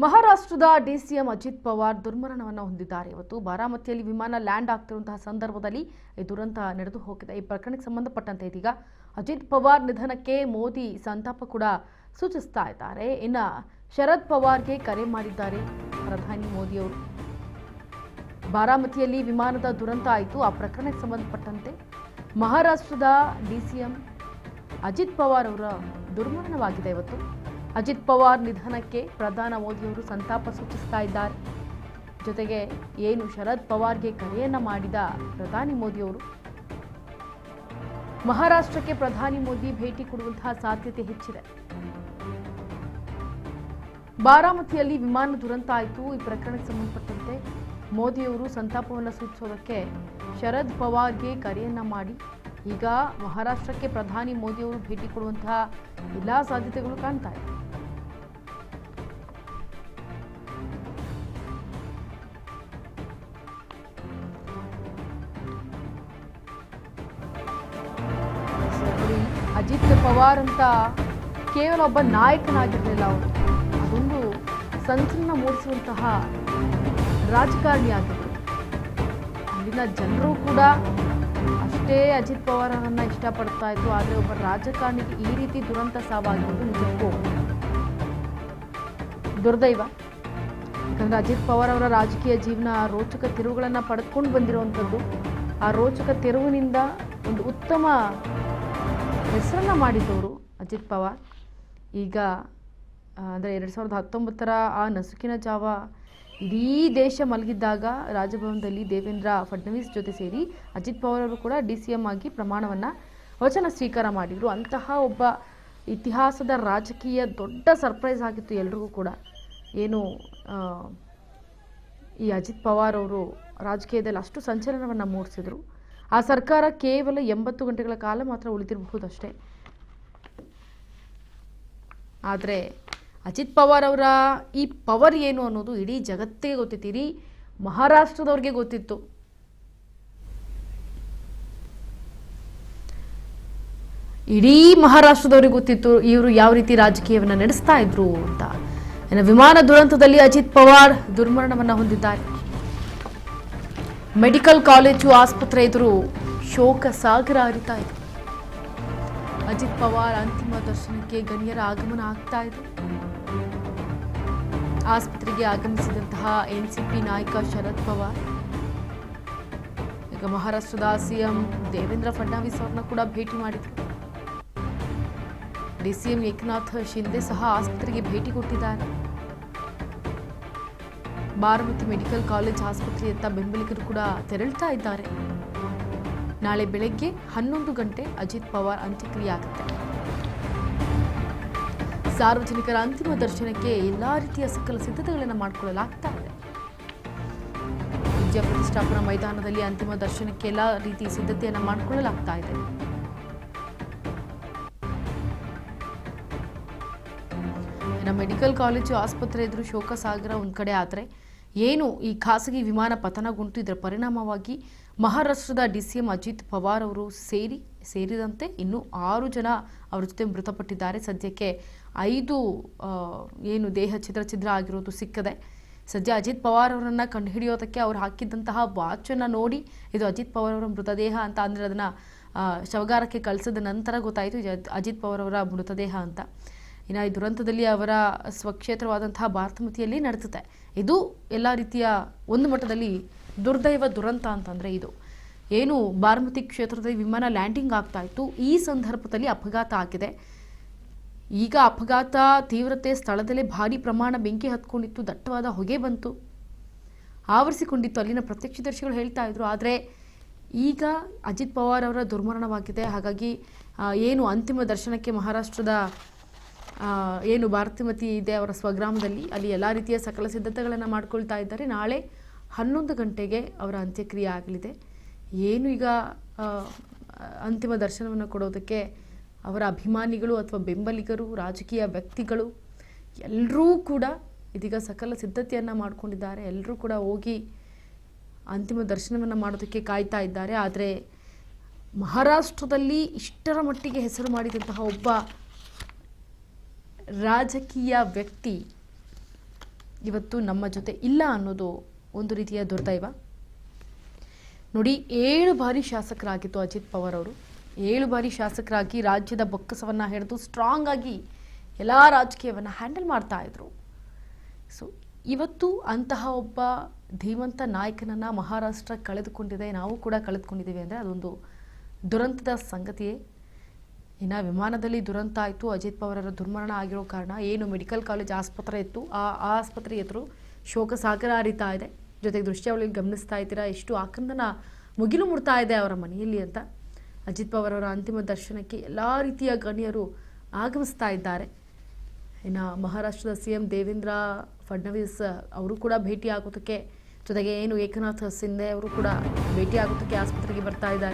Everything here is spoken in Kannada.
ಮಹಾರಾಷ್ಟ್ರದ ಡಿಸಿಎಂ ಅಜಿತ್ ಪವಾರ್ ದುರ್ಮರಣವನ್ನು ಹೊಂದಿದ್ದಾರೆ. ಇವತ್ತು ಬಾರಾಮತಿಯಲ್ಲಿ ವಿಮಾನ ಲ್ಯಾಂಡ್ ಆಗ್ತಿರುವಂತಹ ಸಂದರ್ಭದಲ್ಲಿ ಈ ದುರಂತ ನಡೆದು ಹೋಗಿದೆ. ಈ ಪ್ರಕರಣಕ್ಕೆ ಸಂಬಂಧಪಟ್ಟಂತೆ ಇದೀಗ ಅಜಿತ್ ಪವಾರ್ ನಿಧನಕ್ಕೆ ಮೋದಿ ಸಂತಾಪ ಕೂಡ ಸೂಚಿಸ್ತಾ ಇದ್ದಾರೆ. ಇನ್ನು ಶರದ್ ಪವಾರ್ಗೆ ಕರೆ ಮಾಡಿದ್ದಾರೆ ಪ್ರಧಾನಿ ಮೋದಿ ಅವರು. ಬಾರಾಮತಿಯಲ್ಲಿ ವಿಮಾನದ ದುರಂತ ಆಯಿತು. ಆ ಪ್ರಕರಣಕ್ಕೆ ಸಂಬಂಧಪಟ್ಟಂತೆ ಮಹಾರಾಷ್ಟ್ರದ ಡಿಸಿಎಂ ಅಜಿತ್ ಪವಾರ್ ಅವರ ದುರ್ಮರಣವಾಗಿದೆ. ಇವತ್ತು ಅಜಿತ್ ಪವಾರ್ ನಿಧನಕ್ಕೆ ಪ್ರಧಾನಿ ಮೋದಿಯವರು ಸಂತಾಪ ಸೂಚಿಸ್ತಾ ಇದ್ದಾರೆ. ಜೊತೆಗೆ ಏನು ಶರದ್ ಪವಾರ್ಗೆ ಕರೆಯನ್ನ ಮಾಡಿದ ಪ್ರಧಾನಿ ಮೋದಿಯವರು ಮಹಾರಾಷ್ಟ್ರಕ್ಕೆ ಪ್ರಧಾನಿ ಮೋದಿ ಭೇಟಿ ಕೊಡುವಂತಹ ಸಾಧ್ಯತೆ ಹೆಚ್ಚಿದೆ. ಬಾರಾಮತಿಯಲ್ಲಿ ವಿಮಾನ ದುರಂತ ಆಯಿತು. ಈ ಪ್ರಕರಣಕ್ಕೆ ಸಂಬಂಧಪಟ್ಟಂತೆ ಮೋದಿಯವರು ಸಂತಾಪವನ್ನು ಸೂಚಿಸೋದಕ್ಕೆ ಶರದ್ ಪವಾರ್ಗೆ ಕರೆಯನ್ನ ಮಾಡಿ ಈಗ ಮಹಾರಾಷ್ಟ್ರಕ್ಕೆ ಪ್ರಧಾನಿ ಮೋದಿಯವರು ಭೇಟಿ ಕೊಡುವಂತಹ ಎಲ್ಲಾ ಸಾಧ್ಯತೆಗಳು ಕಾಣ್ತಾ ಇದೆ. ಅಜಿತ್ ಪವಾರ್ ಅಂತ ಕೇವಲ ಒಬ್ಬ ನಾಯಕನಾಗಿರಲಿಲ್ಲ, ಅವರು ಅದೊಂದು ಸಂಚಲನ ಮೂಡಿಸುವಂತಹ ರಾಜಕಾರಣಿ ಆಗಿದ್ದರು. ಅಲ್ಲಿನ ಜನರು ಕೂಡ ಅಷ್ಟೇ ಅಜಿತ್ ಪವಾರ್ ಅವರನ್ನ ಇಷ್ಟಪಡ್ತಾ ಇದ್ರು. ಆದರೆ ಒಬ್ಬ ರಾಜಕಾರಣಿಗೆ ಈ ರೀತಿ ದುರಂತ ಸಾವಾಗಿರುವುದು ನಿಜಕ್ಕೂ ದುರ್ದೈವ. ಯಾಕಂದ್ರೆ ಅಜಿತ್ ಪವಾರ್ ಅವರ ರಾಜಕೀಯ ಜೀವನ ರೋಚಕ ತಿರುವುಗಳನ್ನು ಪಡೆದುಕೊಂಡು ಬಂದಿರುವಂಥದ್ದು. ಆ ರೋಚಕ ತಿರುವಿನಿಂದ ಒಂದು ಉತ್ತಮ ಹೆಸರನ್ನ ಮಾಡಿದ್ದವರು ಅಜಿತ್ ಪವಾರ್. ಈಗ ಅಂದರೆ 2019 ಆ ನಸುಕಿನ ಜಾವ ಇಡೀ ದೇಶ ಮಲಗಿದ್ದಾಗ ರಾಜಭವನದಲ್ಲಿ ದೇವೇಂದ್ರ ಫಡ್ನವೀಸ್ ಜೊತೆ ಸೇರಿ ಅಜಿತ್ ಪವಾರ್ ಅವರು ಕೂಡ ಡಿಸಿಎಂ ಆಗಿ ವಚನ ಸ್ವೀಕಾರ ಮಾಡಿದರು. ಅಂತಹ ಒಬ್ಬ ಇತಿಹಾಸದ ರಾಜಕೀಯ ದೊಡ್ಡ ಸರ್ಪ್ರೈಸ್ ಆಗಿತ್ತು ಎಲ್ರಿಗೂ ಕೂಡ. ಏನು ಈ ಅಜಿತ್ ಪವಾರ್ ಅವರು ರಾಜಕೀಯದಲ್ಲಿ ಅಷ್ಟು ಸಂಚಲನವನ್ನು ಮೂಡಿಸಿದ್ರು. ಆ ಸರ್ಕಾರ ಕೇವಲ 80 ಗಂಟೆಗಳ ಕಾಲ ಮಾತ್ರ ಉಳಿದಿರಬಹುದಷ್ಟೇ. ಆದರೆ ಅಜಿತ್ ಪವಾರ್ ಅವರ ಈ ಪವರ್ ಏನು ಅನ್ನೋದು ಇಡೀ ಜಗತ್ತಿಗೆ ಗೊತ್ತಿತ್ತು, ಇಡೀ ಮಹಾರಾಷ್ಟ್ರದವ್ರಿಗೆ ಗೊತ್ತಿತ್ತು. ಇಡೀ ಮಹಾರಾಷ್ಟ್ರದವ್ರಿಗೆ ಗೊತ್ತಿತ್ತು ಇವರು ಯಾವ ರೀತಿ ರಾಜಕೀಯವನ್ನು ನಡೆಸ್ತಾ ಇದ್ರು ಅಂತ. ಇನ್ನು ವಿಮಾನ ದುರಂತದಲ್ಲಿ ಅಜಿತ್ ಪವಾರ್ ದುರ್ಮರಣವನ್ನು ಹೊಂದಿದ್ದಾರೆ. ಮೆಡಿಕಲ್ ಕಾಲೇಜು ಆಸ್ಪತ್ರೆ ಎದುರು ಶೋಕ ಸಾಗರ ಹರಿತಾ ಇದೆ. ಅಜಿತ್ ಪವಾರ್ ಅಂತಿಮ ದರ್ಶನಕ್ಕೆ ಗಣ್ಯರ ಆಗಮನ ಆಗ್ತಾ ಇದೆ. ಆಸ್ಪತ್ರೆಗೆ ಆಗಮಿಸಿದಂತಹ ಎನ್ಸಿಪಿ ನಾಯಕ ಶರದ್ ಪವಾರ್ ಈಗ ಮಹಾರಾಷ್ಟ್ರದ ಸಿಎಂ ದೇವೇಂದ್ರ ಫಡ್ನವೀಸ್ ಅವರನ್ನ ಕೂಡ ಭೇಟಿ ಮಾಡಿದರು. ಡಿಸಿಎಂ ಏಕನಾಥ್ ಶಿಂದೆ ಸಹ ಆಸ್ಪತ್ರೆಗೆ ಭೇಟಿ ಕೊಟ್ಟಿದ್ದಾರೆ. ಬಾರಾಮತಿ ಮೆಡಿಕಲ್ ಕಾಲೇಜ್ ಆಸ್ಪತ್ರೆಯತ್ತ ಬೆಂಬಲಿಗರು ಕೂಡ ತೆರಳುತ್ತಾ ಇದ್ದಾರೆ. ನಾಳೆ ಬೆಳಗ್ಗೆ 11 ಗಂಟೆ ಅಜಿತ್ ಪವಾರ್ ಅಂತ್ಯಕ್ರಿಯೆ ಆಗುತ್ತೆ. ಸಾರ್ವಜನಿಕರ ಅಂತಿಮ ದರ್ಶನಕ್ಕೆ ಎಲ್ಲಾ ರೀತಿಯ ಸಕಲ ಸಿದ್ಧತೆಗಳನ್ನು ಮಾಡಿಕೊಳ್ಳಲಾಗ್ತಾ ಇದೆ. ವಿಜಯ ಪ್ರತಿಷ್ಠಾಪನಾ ಮೈದಾನದಲ್ಲಿ ಅಂತಿಮ ದರ್ಶನಕ್ಕೆ ಎಲ್ಲಾ ರೀತಿಯ ಸಿದ್ಧತೆಯನ್ನು ಮಾಡಿಕೊಳ್ಳಲಾಗ್ತಾ ಇದೆ. ಮೆಡಿಕಲ್ ಕಾಲೇಜು ಆಸ್ಪತ್ರೆ ಎದುರು ಶೋಕ ಸಾಗರ ಒಂದ್ ಕಡೆ ಆದರೆ ಏನು ಈ ಖಾಸಗಿ ವಿಮಾನ ಪತನಗೊಂಡು ಇದರ ಪರಿಣಾಮವಾಗಿ ಮಹಾರಾಷ್ಟ್ರದ ಡಿಸಿಎಂ ಅಜಿತ್ ಪವಾರ್ ಅವರು ಸೇರಿದಂತೆ ಇನ್ನೂ 6 ಜನ ಅವರ ಜೊತೆ ಮೃತಪಟ್ಟಿದ್ದಾರೆ. ಸದ್ಯಕ್ಕೆ 5 ಏನು ದೇಹ ಛಿದ್ರ ಆಗಿರೋದು ಸಿಕ್ಕದೆ. ಸದ್ಯ ಅಜಿತ್ ಪವಾರ್ ಅವರನ್ನ ಕಂಡುಹಿಡಿಯೋದಕ್ಕೆ ಅವರು ಹಾಕಿದ್ದಂತಹ ವಾಚನ್ನು ನೋಡಿ ಇದು ಅಜಿತ್ ಪವಾರ್ ಅವರ ಮೃತದೇಹ ಅಂತ, ಅಂದರೆ ಅದನ್ನ ಶವಗಾರಕ್ಕೆ ಕಳಿಸಿದ ನಂತರ ಗೊತ್ತಾಯಿತು ಅಜಿತ್ ಪವಾರ್ ಅವರ ಮೃತದೇಹ ಅಂತ. ಇನ್ನು ಈ ದುರಂತದಲ್ಲಿ ಅವರ ಸ್ವಕ್ಷೇತ್ರವಾದಂತಹ ಬಾರಾಮತಿಯಲ್ಲಿ ನಡೆಸುತ್ತೆ. ಇದು ಎಲ್ಲ ರೀತಿಯ ಒಂದು ಮಟ್ಟದಲ್ಲಿ ದುರ್ದೈವ ದುರಂತ ಅಂತಂದರೆ ಇದು ಏನು ಬಾರಾಮತಿ ಕ್ಷೇತ್ರದಲ್ಲಿ ವಿಮಾನ ಲ್ಯಾಂಡಿಂಗ್ ಆಗ್ತಾ ಇತ್ತು. ಈ ಸಂದರ್ಭದಲ್ಲಿ ಅಪಘಾತ ಆಗಿದೆ. ಈಗ ಅಪಘಾತ ತೀವ್ರತೆ ಸ್ಥಳದಲ್ಲೇ ಭಾರಿ ಪ್ರಮಾಣ ಬೆಂಕಿ ಹತ್ಕೊಂಡಿತ್ತು, ದಟ್ಟವಾದ ಹೊಗೆ ಬಂತು, ಆವರಿಸಿಕೊಂಡಿತ್ತು. ಅಲ್ಲಿನ ಪ್ರತ್ಯಕ್ಷದರ್ಶಿಗಳು ಹೇಳ್ತಾ ಇದ್ರು. ಆದರೆ ಈಗ ಅಜಿತ್ ಪವಾರ್ ಅವರ ದುರ್ಮರಣವಾಗಿದೆ. ಹಾಗಾಗಿ ಏನು ಅಂತಿಮ ದರ್ಶನಕ್ಕೆ ಮಹಾರಾಷ್ಟ್ರದ ಏನು ಬಾರಾಮತಿ ಇದೆ ಅವರ ಸ್ವಗ್ರಾಮದಲ್ಲಿ, ಅಲ್ಲಿ ಎಲ್ಲ ರೀತಿಯ ಸಕಲ ಸಿದ್ಧತೆಗಳನ್ನು ಮಾಡ್ಕೊಳ್ತಾ ಇದ್ದಾರೆ. ನಾಳೆ 11 ಗಂಟೆಗೆ ಅವರ ಅಂತ್ಯಕ್ರಿಯೆ ಆಗಲಿದೆ. ಏನು ಈಗ ಅಂತಿಮ ದರ್ಶನವನ್ನು ಕೊಡೋದಕ್ಕೆ ಅವರ ಅಭಿಮಾನಿಗಳು ಅಥವಾ ಬೆಂಬಲಿಗರು, ರಾಜಕೀಯ ವ್ಯಕ್ತಿಗಳು ಎಲ್ಲರೂ ಕೂಡ ಇದೀಗ ಸಕಲ ಸಿದ್ಧತೆಯನ್ನು ಮಾಡಿಕೊಂಡಿದ್ದಾರೆ. ಎಲ್ಲರೂ ಕೂಡ ಹೋಗಿ ಅಂತಿಮ ದರ್ಶನವನ್ನು ಮಾಡೋದಕ್ಕೆ ಕಾಯ್ತಾ ಇದ್ದಾರೆ. ಆದರೆ ಮಹಾರಾಷ್ಟ್ರದಲ್ಲಿ ಇಷ್ಟರ ಮಟ್ಟಿಗೆ ಹೆಸರು ಮಾಡಿದಂತಹ ಒಬ್ಬ ರಾಜಕೀಯ ವ್ಯಕ್ತಿ ಇವತ್ತು ನಮ್ಮ ಜೊತೆ ಇಲ್ಲ ಅನ್ನೋದು ಒಂದು ರೀತಿಯ ದುರ್ದೈವ. ನೋಡಿ, 7 ಬಾರಿ ಶಾಸಕರಾಗಿತ್ತು ಅಜಿತ್ ಪವಾರ್ ಅವರು. 7 ಬಾರಿ ಶಾಸಕರಾಗಿ ರಾಜ್ಯದ ಬೊಕ್ಕಸವನ್ನು ಹಿಡಿದು ಸ್ಟ್ರಾಂಗ್ ಆಗಿ ಎಲ್ಲ ರಾಜಕೀಯವನ್ನು ಹ್ಯಾಂಡಲ್ ಮಾಡ್ತಾ ಇದ್ರು. ಸೊ ಇವತ್ತು ಅಂತಹ ಒಬ್ಬ ಧೀಮಂತ ನಾಯಕನನ್ನು ಮಹಾರಾಷ್ಟ್ರ ಕಳೆದುಕೊಂಡಿದೆ, ನಾವು ಕೂಡ ಕಳೆದುಕೊಂಡಿದ್ದೀವಿ ಅಂದರೆ ಅದೊಂದು ದುರಂತದ ಸಂಗತಿಯೇ. ಇನ್ನು ವಿಮಾನದಲ್ಲಿ ದುರಂತ ಆಯಿತು. ಅಜಿತ್ ಪವಾರರ ದುರ್ಮರಣ ಆಗಿರೋ ಕಾರಣ ಏನು ಮೆಡಿಕಲ್ ಕಾಲೇಜ್ ಆಸ್ಪತ್ರೆ ಇತ್ತು, ಆ ಆಸ್ಪತ್ರೆ ಎದುರು ಶೋಕ ಸಾಗರ ಹರಿತಾ ಇದೆ. ಜೊತೆಗೆ ದೃಶ್ಯಾವಳಿಯಲ್ಲಿ ಗಮನಿಸ್ತಾ ಇದ್ದೀರಾ ಎಷ್ಟು ಆಕ್ರಂದನ ಮುಗಿಲು ಮುಡ್ತಾ ಇದೆ ಅವರ ಮನೆಯಲ್ಲಿ ಅಂತ. ಅಜಿತ್ ಪವಾರ್ ಅವರ ಅಂತಿಮ ದರ್ಶನಕ್ಕೆ ಎಲ್ಲ ರೀತಿಯ ಗಣ್ಯರು ಆಗಮಿಸ್ತಾ ಇದ್ದಾರೆ. ಇನ್ನು ಮಹಾರಾಷ್ಟ್ರದ CM ದೇವೇಂದ್ರ ಫಡ್ನವೀಸ್ ಅವರು ಕೂಡ ಭೇಟಿ ಆಗೋದಕ್ಕೆ, ಜೊತೆಗೆ ಏನು ಏಕನಾಥ್ ಶಿಂದೆ ಅವರು ಕೂಡ ಭೇಟಿ ಆಗೋದಕ್ಕೆ ಆಸ್ಪತ್ರೆಗೆ ಬರ್ತಾ ಇದ್ದಾರೆ.